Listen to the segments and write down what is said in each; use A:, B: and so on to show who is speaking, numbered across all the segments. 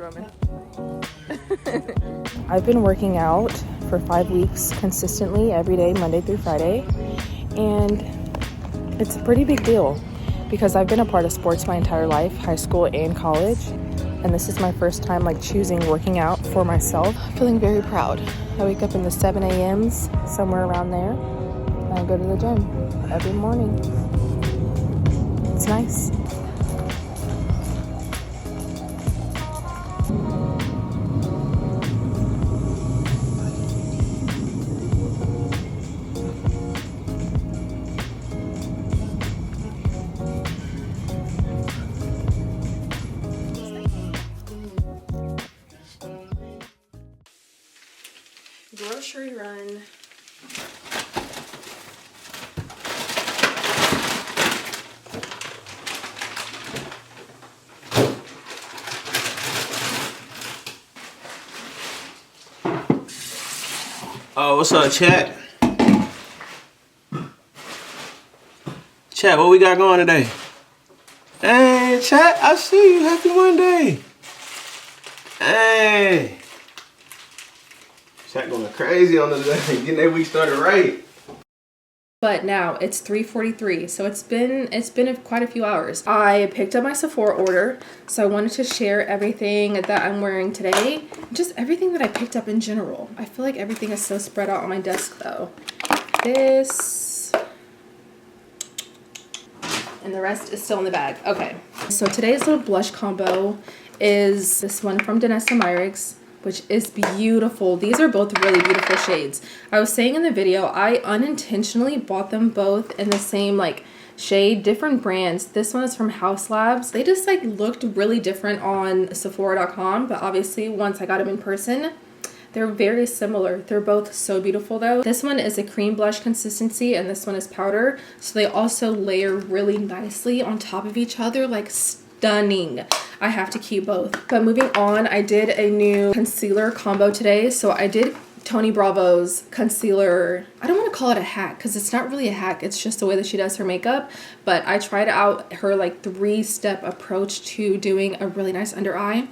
A: Roman. I've been working out for 5 weeks consistently every day, Monday through Friday, and it's a pretty big deal because I've been a part of sports my entire life, high school and college, and this is my first time like choosing working out for myself. Feeling very proud. I wake up in the 7 a.m.s, somewhere around there, and I go to the gym every morning. It's nice. Grocery run.
B: Oh, what's up, chat? Chat, what we got going today? Hey, chat, I see you. Happy Monday. Hey. Chat going crazy on the day, getting that week started right.
A: But now it's 3:43, so it's been quite a few hours. I picked up my Sephora order, so I wanted to share everything that I'm wearing today, just everything that I picked up in general. I feel like everything is so spread out on my desk though. This, and the rest is still in the bag. Okay, so today's little blush combo is this one from Danessa Myricks, which is beautiful. These are both really beautiful shades. I was saying in the video, I unintentionally bought them both in the same like shade, different brands. This one is from House Labs. They just like looked really different on Sephora.com, but obviously once I got them in person, they're very similar. They're both so beautiful though. This one is a cream blush consistency and this one is powder. So they also layer really nicely on top of each other, like stunning. I have to keep both. But moving on, I did a new concealer combo today. So I did Tony Bravo's concealer. I don't want to call it a hack because it's not really a hack. It's just the way that she does her makeup. But I tried out her like 3-step approach to doing a really nice under eye.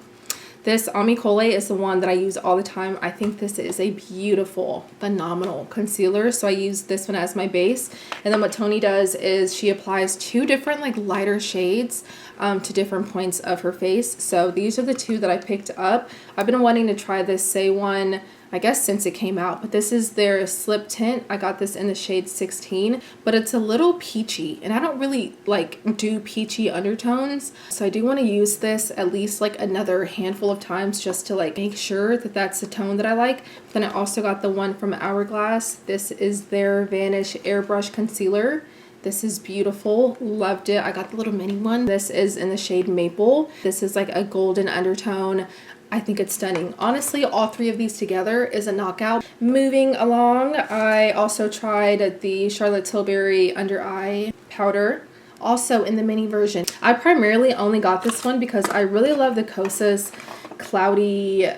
A: This Ami Cole is the one that I use all the time. I think this is a beautiful, phenomenal concealer. So I use this one as my base. And then what Tony does is she applies 2 different like lighter shades to different points of her face. So these are the 2 that I picked up. I've been wanting to try this Say one, I guess since it came out, but this is their slip tint. I got this in the shade 16, but it's a little peachy and I don't really like do peachy undertones. So I do want to use this at least like another handful of times just to like make sure that that's the tone that I like. But then I also got the one from Hourglass. This is their Vanish Airbrush Concealer. This is beautiful. Loved it. I got the little mini one. This is in the shade Maple. This is like a golden undertone. I think it's stunning. Honestly, all 3 of these together is a knockout. Moving along, I also tried the Charlotte Tilbury under eye powder, also in the mini version. I primarily only got this one because I really love the Kosas cloudy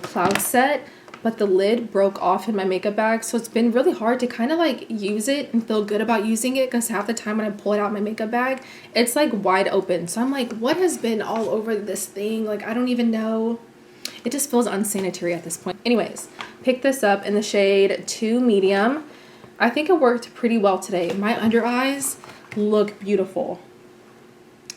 A: cloud set, but the lid broke off in my makeup bag, so it's been really hard to kind of like use it and feel good about using it because half the time when I pull it out of my makeup bag, it's like wide open. So I'm like, what has been all over this thing? Like, I don't even know. It just feels unsanitary at this point. Anyways, picked this up in the shade 2 medium. I think it worked pretty well today. My under eyes look beautiful.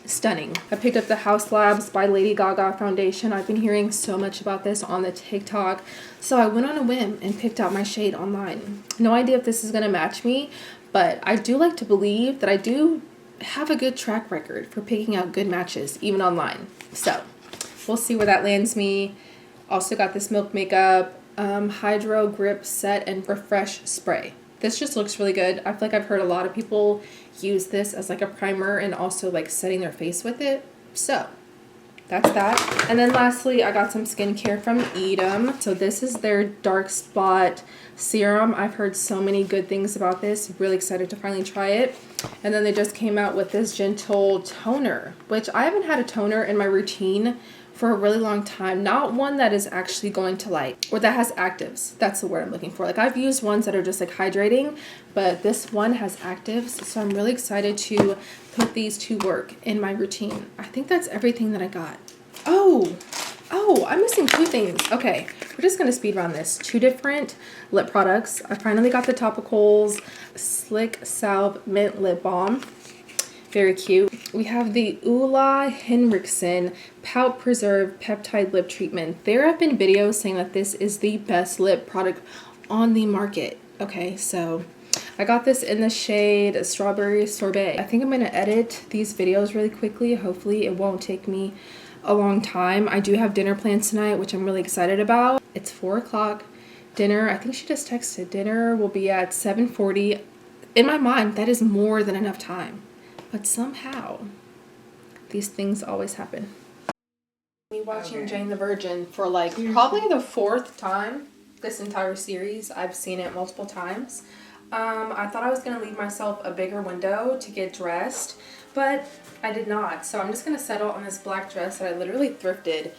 A: Stunning. I picked up the House Labs by Lady Gaga foundation. I've been hearing so much about this on the TikTok. So I went on a whim and picked out my shade online. No idea if this is going to match me, but I do like to believe that I do have a good track record for picking out good matches, even online. So we'll see where that lands me. Also got this Milk Makeup Hydro Grip Set and Refresh Spray. This just looks really good. I feel like I've heard a lot of people use this as like a primer and also like setting their face with it. So that's that. And then lastly, I got some skincare from Edam. So this is their Dark Spot Serum. I've heard so many good things about this. Really excited to finally try it. And then they just came out with this Gentle Toner, which I haven't had a toner in my routine for a really long time. Not one that is actually going to like, or that has actives. That's the word I'm looking for. Like I've used ones that are just like hydrating, but this one has actives. So I'm really excited to put these to work in my routine. I think that's everything that I got. Oh, Oh, I'm missing two things. Okay, we're just gonna speed run this. Two different lip products. I finally got the Topicals Slick Salve Mint Lip Balm. Very cute. We have the Ulla Henriksen Pout Preserve Peptide Lip Treatment. There have been videos saying that this is the best lip product on the market. Okay, so I got this in the shade Strawberry Sorbet. I think I'm gonna edit these videos really quickly. Hopefully it won't take me a long time. I do have dinner plans tonight, which I'm really excited about. It's 4 o'clock. Dinner, I think she just texted, dinner will be at 7:40. In my mind, that is more than enough time. But somehow, these things always happen. Me watching Jane the Virgin for like probably the 4th time this entire series. I've seen it multiple times. I thought I was going to leave myself a bigger window to get dressed, but I did not. So I'm just going to settle on this black dress that I literally thrifted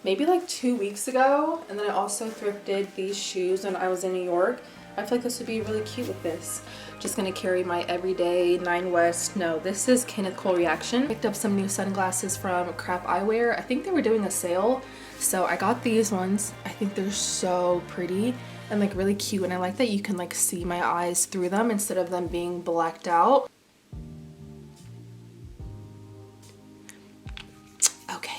A: maybe like 2 weeks ago. And then I also thrifted these shoes when I was in New York. I feel like this would be really cute with this. Just gonna carry my everyday 9 West. No, this is Kenneth Cole Reaction. Picked up some new sunglasses from Crap Eyewear. I think they were doing a sale, so I got these ones. I think they're so pretty and like really cute, and I like that you can like see my eyes through them instead of them being blacked out. Okay.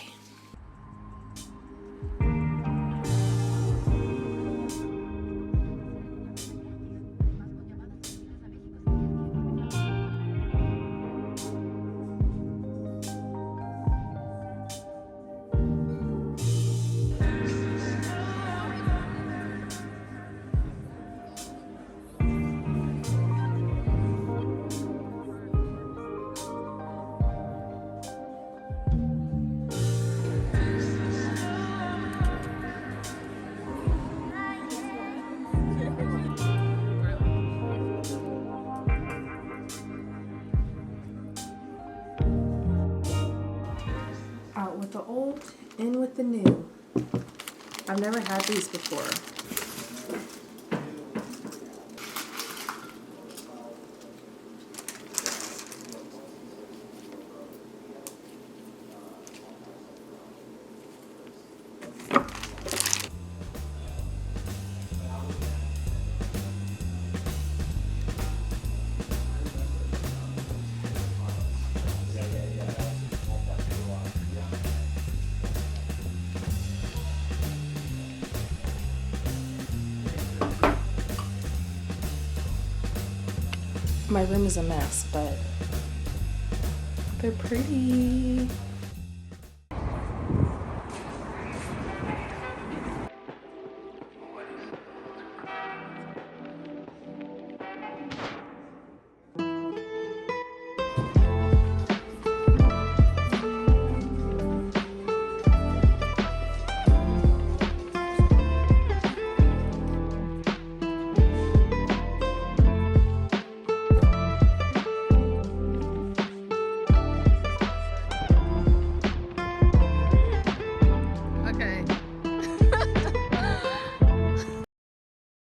A: Out with the old, in with the new. I've never had these before. My room is a mess, but they're pretty.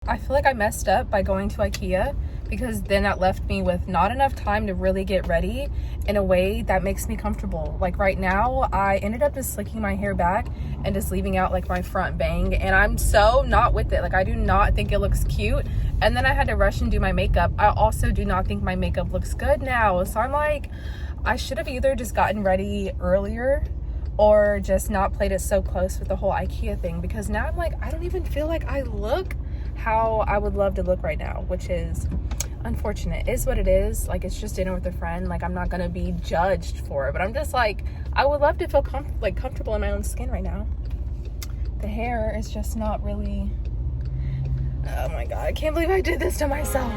A: I feel like I messed up by going to IKEA because then that left me with not enough time to really get ready in a way that makes me comfortable. Like right now, I ended up just slicking my hair back and just leaving out like my front bang, and I'm so not with it. Like I do not think it looks cute, and then I had to rush and do my makeup. I also do not think my makeup looks good now, so I'm like, I should have either just gotten ready earlier or just not played it so close with the whole IKEA thing, because now I'm like, I don't even feel like I look how I would love to look right now, which is unfortunate. It is what it is. Like it's just dinner with a friend. Like I'm not gonna be judged for it, but I'm just like, I would love to feel comfortable in my own skin right now. The hair is just not really, oh my god, I can't believe I did this to myself.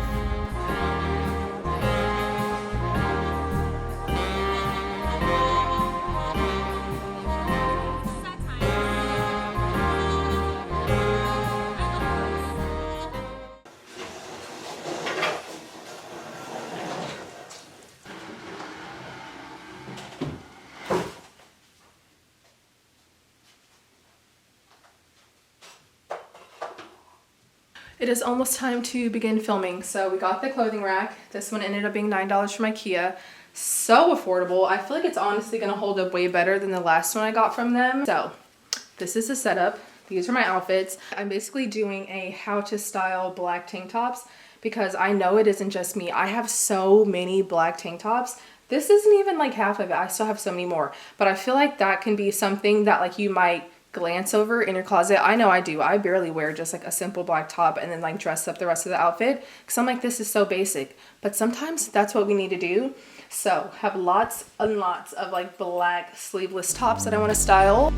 A: It is almost time to begin filming. So we got the clothing rack. This one ended up being $9 from IKEA. So affordable. I feel like it's honestly gonna hold up way better than the last one I got from them. So this is the setup. These are my outfits. I'm basically doing a how to style black tank tops because I know it isn't just me. I have so many black tank tops. This isn't even like half of it. I still have so many more, but I feel like that can be something that like you might glance over in your closet. I know I do. I barely wear just like a simple black top and then like dress up the rest of the outfit because I'm like, this is so basic, but sometimes that's what we need to do. So have lots and lots of like black sleeveless tops that I want to style.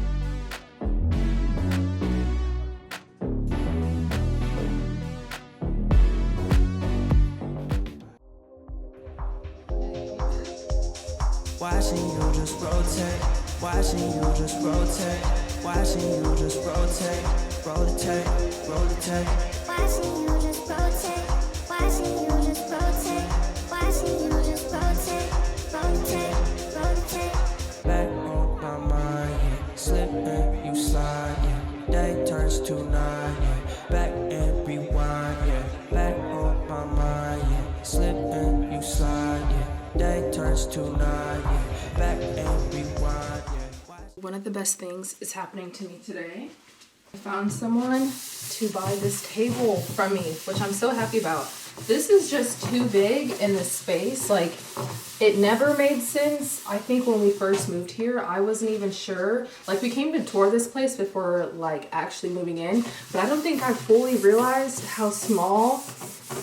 C: Watching you just rotate, watching you just rotate, watching you just rotate, rotate, rotate.
D: Watching you just rotate, watching you just rotate, watching you just rotate, rotate, rotate.
C: Back on my mind, yeah. Slip and you slide, yeah. Day turns to night, yeah. Back and rewind, yeah. Back on my mind, yeah. Slip and you slide, yeah. Day turns to night, yeah. Back and rewind, yeah.
A: One of the best things is happening to me today. I found someone to buy this table from me, which I'm so happy about. This is just too big in this space. Like, it never made sense. I think when we first moved here, I wasn't even sure. Like, we came to tour this place before like actually moving in, but I don't think I fully realized how small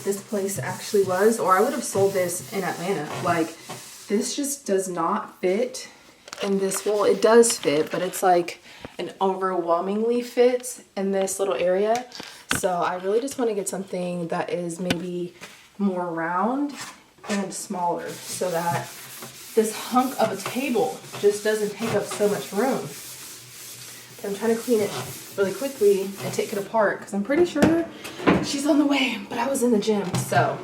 A: this place actually was, or I would have sold this in Atlanta. Like, this just does not fit in this. Well, it does fit, but it's like an overwhelmingly fits in this little area. So I really just want to get something that is maybe more round and smaller so that this hunk of a table just doesn't take up so much room. But I'm trying to clean it really quickly and take it apart because I'm pretty sure she's on the way, but I was in the gym, so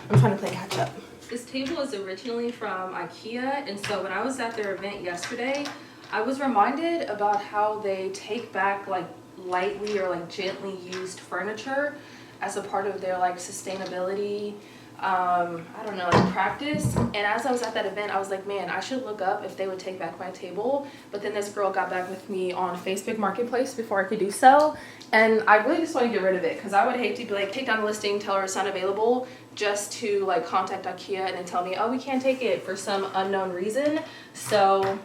A: I'm trying to play catch up. This table is originally from IKEA, and so when I was at their event yesterday, I was reminded about how they take back like lightly or like gently used furniture as a part of their like sustainability I don't know, like practice. And as I was at that event, I was like, man, I should look up if they would take back my table. But then this girl got back with me on Facebook Marketplace before I could do so, and I really just want to get rid of it because I would hate to be like, take down the listing, tell her it's not available, just to like contact IKEA and then tell me, oh, we can't take it for some unknown reason. So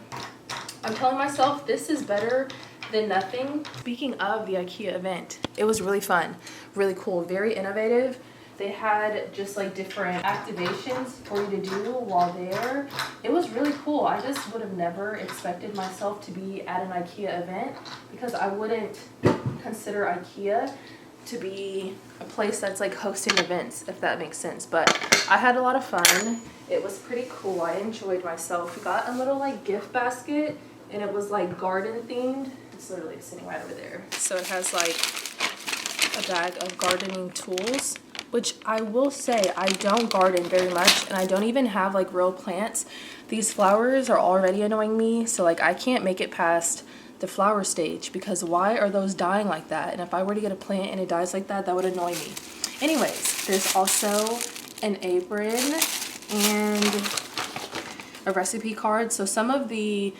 A: I'm telling myself this is better than nothing. Speaking of the IKEA event, it was really fun, really cool, very innovative. They had just like different activations for you to do while there. It was really cool. I just would have never expected myself to be at an IKEA event because I wouldn't consider IKEA to be a place that's like hosting events, if that makes sense. But I had a lot of fun. It was pretty cool. I enjoyed myself. We got a little like gift basket and it was like garden themed. It's literally sitting right over there. So it has like a bag of gardening tools, which I will say I don't garden very much and I don't even have like real plants. These flowers are already annoying me, so like I can't make it past the flower stage because why are those dying like that? And if I were to get a plant and it dies like that, that would annoy me. Anyways, there's also an apron and a recipe card. So some of the,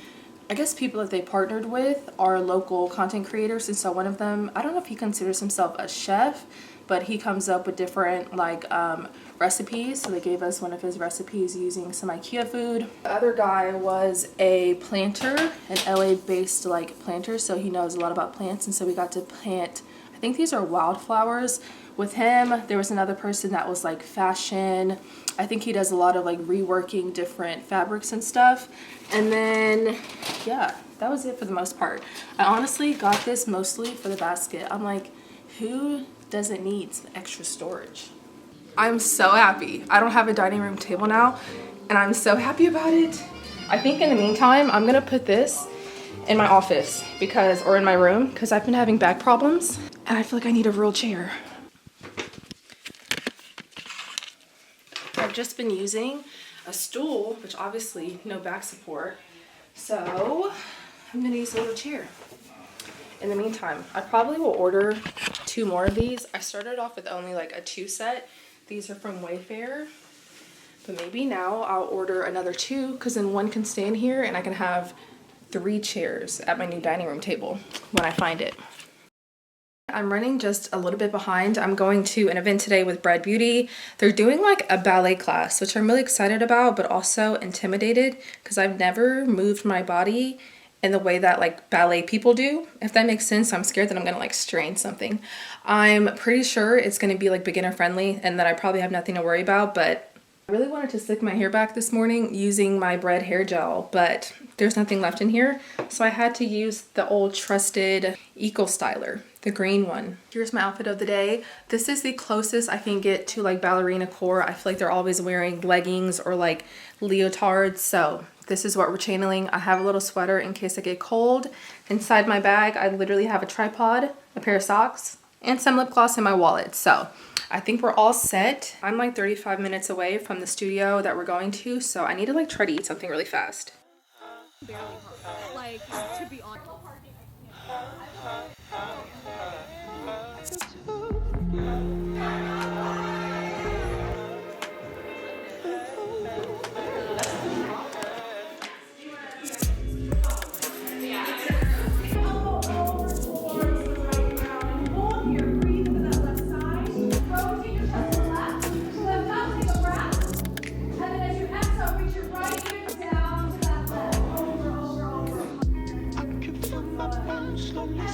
A: I guess, people that they partnered with are local content creators, and so one of them, I don't know if he considers himself a chef, but he comes up with different like recipes. So they gave us one of his recipes using some IKEA food. The other guy was a planter, an LA based like planter, so he knows a lot about plants, and so we got to plant, I think these are wildflowers with him. There was another person that was like fashion. I think he does a lot of like reworking different fabrics and stuff. And then yeah, that was it for the most part. I honestly got this mostly for the basket. I'm like, who doesn't need some extra storage? I'm so happy. I don't have a dining room table now, and I'm so happy about it. I think in the meantime, I'm gonna put this in my office or in my room, because I've been having back problems, and I feel like I need a real chair. I've just been using a stool, which obviously no back support, so I'm gonna use a little chair. In the meantime, I probably will order 2 more of these. I started off with only like a 2 set. These are from Wayfair, but maybe now I'll order another 2 because then 1 can stay in here and I can have 3 chairs at my new dining room table when I find it. I'm running just a little bit behind. I'm going to an event today with Bread Beauty. They're doing like a ballet class, which I'm really excited about, but also intimidated because I've never moved my body in the way that like ballet people do, if that makes sense. I'm scared that I'm gonna like strain something. I'm pretty sure it's gonna be like beginner friendly and that I probably have nothing to worry about, but I really wanted to slick my hair back this morning using my Bread hair gel, but there's nothing left in here. So I had to use the old trusted Eco Styler, the green one. Here's my outfit of the day. This is the closest I can get to like ballerina core. I feel like they're always wearing leggings or like leotards. So this is what we're channeling. I have a little sweater in case I get cold. Inside my bag, I literally have a tripod, a pair of socks, and some lip gloss in my wallet. So I think we're all set. I'm like 35 minutes away from the studio that we're going to, so I need to like try to eat something really fast.
E: Like, to be honest.
C: I can feel my mind slowly